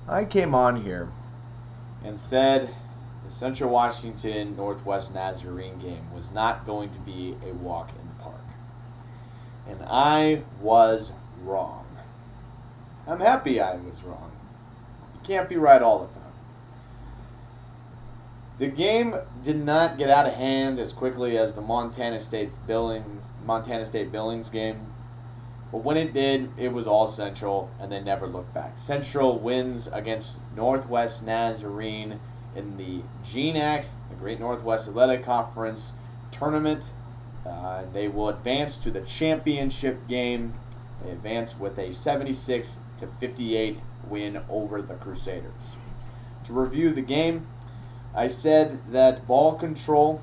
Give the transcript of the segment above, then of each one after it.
I came on here and said the Central Washington Northwest Nazarene game was not going to be a walk in the park. And I was wrong. I'm happy I was wrong. You can't be right all the time. The game did not get out of hand as quickly as the Montana State Billings game. But when it did, it was all Central, and they never looked back. Central wins against Northwest Nazarene in the GNAC, the Great Northwest Athletic Conference tournament. They will advance to the championship game. They advance with a 76-58 win over the Crusaders. To review the game, I said that ball control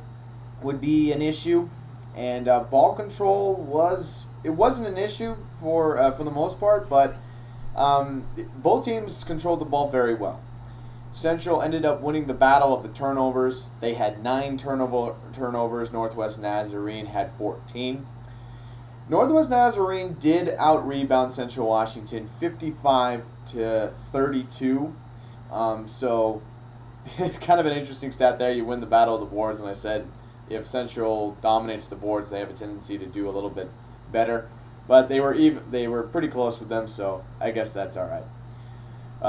would be an issue, and ball control wasn't an issue for the most part, but both teams controlled the ball very well. Central ended up winning the battle of the turnovers. They had 9 turnovers. Northwest Nazarene had 14. Northwest Nazarene did out-rebound Central Washington 55-32. So it's kind of an interesting stat there. You win the battle of the boards, and I said if Central dominates the boards, they have a tendency to do a little bit better. But they were pretty close with them, so I guess that's all right.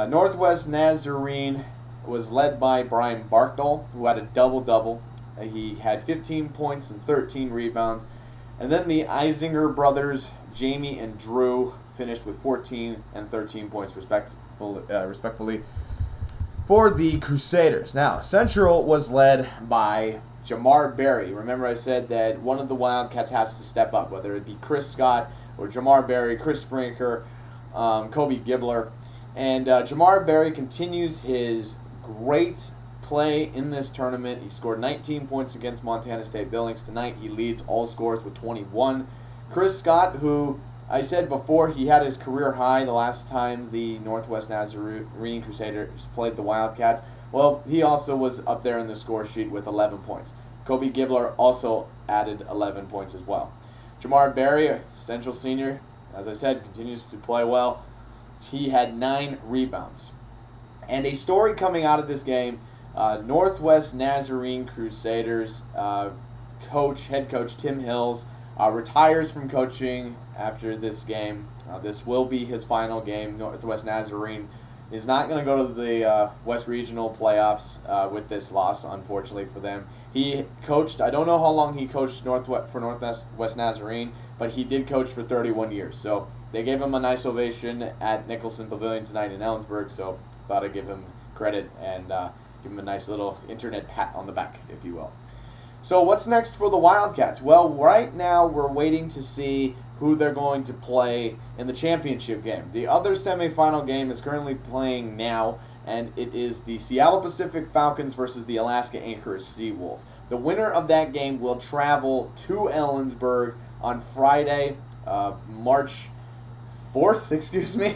Northwest Nazarene was led by Brian Barkdale, who had a double-double. He had 15 points and 13 rebounds. And then the Eisinger brothers, Jamie and Drew, finished with 14 and 13 points respectively for the Crusaders. Now, Central was led by Jamar Berry. Remember I said that one of the Wildcats has to step up, whether it be Chris Scott or Jamar Berry, Chris Sprinker, Kobe Gibbler. And Jamar Berry continues his great play in this tournament. He scored 19 points against Montana State Billings. Tonight he leads all scores with 21. Chris Scott, who I said before he had his career high the last time the Northwest Nazarene Crusaders played the Wildcats, well, he also was up there in the score sheet with 11 points. Kobe Gibbler also added 11 points as well. Jamar Berry, a Central senior, as I said, continues to play well. He had 9 rebounds. And a story coming out of this game, Northwest Nazarene Crusaders head coach Tim Hills retires from coaching after this game. This will be his final game. Northwest Nazarene is not going to go to the West Regional playoffs with this loss, unfortunately for them. He coached, I don't know how long he coached for Northwest Nazarene, but he did coach for 31 years. So they gave him a nice ovation at Nicholson Pavilion tonight in Ellensburg, so thought I'd give him credit and give him a nice little internet pat on the back, if you will. So what's next for the Wildcats? Well, right now we're waiting to see who they're going to play in the championship game. The other semifinal game is currently playing now, and it is the Seattle Pacific Falcons versus the Alaska Anchorage Seawolves. The winner of that game will travel to Ellensburg on Friday, March 4th, excuse me.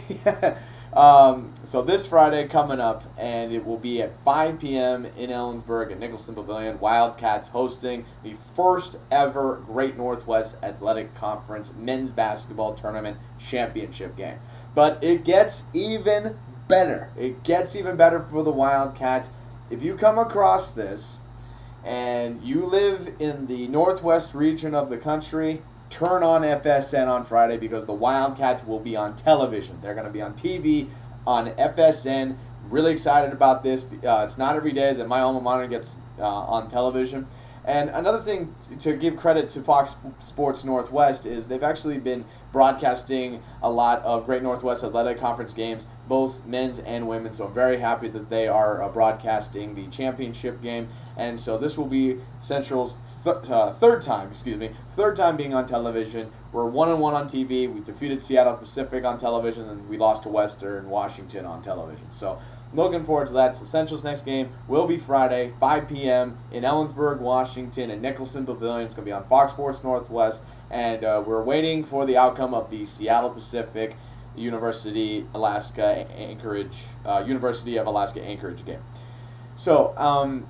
So this Friday coming up, and it will be at 5 p.m. in Ellensburg at Nicholson Pavilion. Wildcats hosting the first ever Great Northwest Athletic Conference men's basketball tournament championship game. But it gets even better. It gets even better for the Wildcats. If you come across this and you live in the northwest region of the country, turn on FSN on Friday because the Wildcats will be on television. They're going to be on TV on FSN. Really excited about this. It's not every day that my alma mater gets on television. And another thing to give credit to Fox Sports Northwest is they've actually been broadcasting a lot of Great Northwest Athletic Conference games, both men's and women's. So I'm very happy that they are broadcasting the championship game. And so this will be Central's third time being on television. We're 1-1 on TV. We defeated Seattle Pacific on television, and we lost to Western Washington on television. So looking forward to that. So Central's next game will be Friday, 5 p.m. in Ellensburg, Washington, at Nicholson Pavilion. It's going to be on Fox Sports Northwest, and we're waiting for the outcome of the Seattle Pacific University of Alaska Anchorage game. So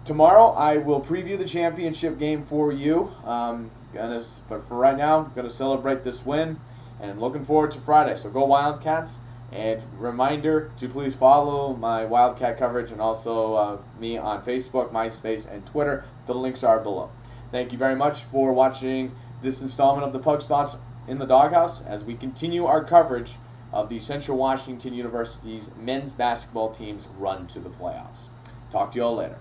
tomorrow I will preview the championship game for you. But for right now, I'm going to celebrate this win, and looking forward to Friday. So go Wildcats, And reminder to please follow my Wildcat coverage and also me on Facebook, Myspace, and Twitter. The links are below. Thank you very much for watching this installment of the Pug's Thoughts in the Doghouse as we continue our coverage of the Central Washington University's men's basketball team's run to the playoffs. Talk to you all later.